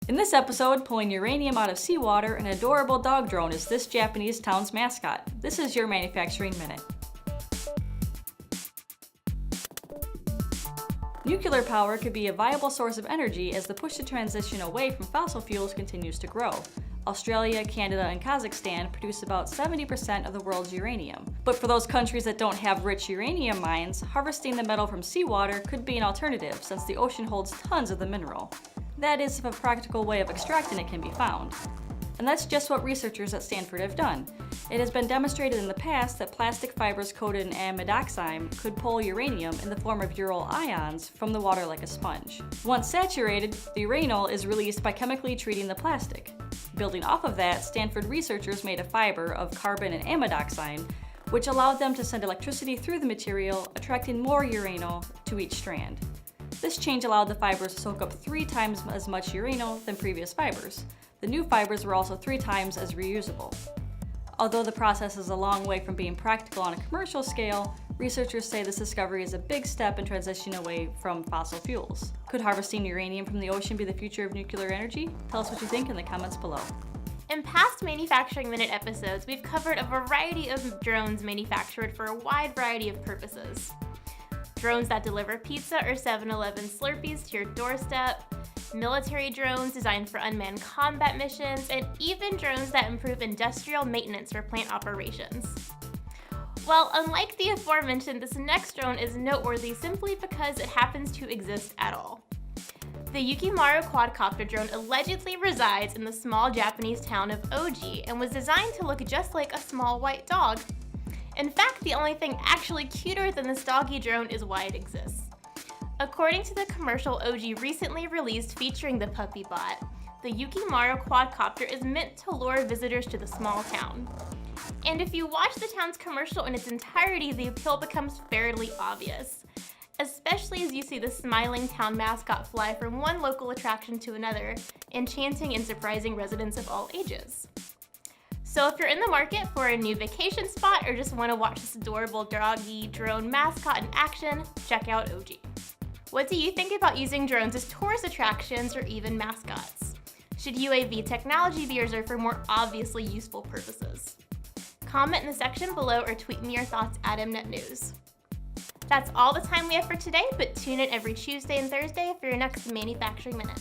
In this episode, pulling uranium out of seawater, an adorable dog drone is this Japanese town's mascot. This is your Manufacturing Minute. Nuclear power could be a viable source of energy as the push to transition away from fossil fuels continues to grow. Australia, Canada, and Kazakhstan produce about 70% of the world's uranium. But for those countries that don't have rich uranium mines, harvesting the metal from seawater could be an alternative since the ocean holds tons of the mineral. That is, if a practical way of extracting it can be found. And that's just what researchers at Stanford have done. It has been demonstrated in the past that plastic fibers coated in amidoxime could pull uranium in the form of uranyl ions from the water like a sponge. Once saturated, the uranyl is released by chemically treating the plastic. Building off of that, Stanford researchers made a fiber of carbon and amidoxime, which allowed them to send electricity through the material, attracting more uranyl to each strand. This change allowed the fibers to soak up 3 times as much uranyl than previous fibers. The new fibers were also 3 times as reusable. Although the process is a long way from being practical on a commercial scale, researchers say this discovery is a big step in transitioning away from fossil fuels. Could harvesting uranium from the ocean be the future of nuclear energy? Tell us what you think in the comments below. In past Manufacturing Minute episodes, we've covered a variety of drones manufactured for a wide variety of purposes. Drones that deliver pizza or 7-Eleven Slurpees to your doorstep, military drones designed for unmanned combat missions, and even drones that improve industrial maintenance for plant operations. Well, unlike the aforementioned, this next drone is noteworthy simply because it happens to exist at all. The Yukimaru quadcopter drone allegedly resides in the small Japanese town of Oji and was designed to look just like a small white dog. In fact, the only thing actually cuter than this doggy drone is why it exists. According to the commercial Oji recently released featuring the puppy bot, the Yukimaru quadcopter is meant to lure visitors to the small town. And if you watch the town's commercial in its entirety, the appeal becomes fairly obvious, especially as you see the smiling town mascot fly from one local attraction to another, enchanting and surprising residents of all ages. So if you're in the market for a new vacation spot or just want to watch this adorable doggy drone mascot in action, check out Oji. What do you think about using drones as tourist attractions or even mascots? Should UAV technology be reserved for more obviously useful purposes? Comment in the section below or tweet me your thoughts at MNet News. That's all the time we have for today, but tune in every Tuesday and Thursday for your next Manufacturing Minute.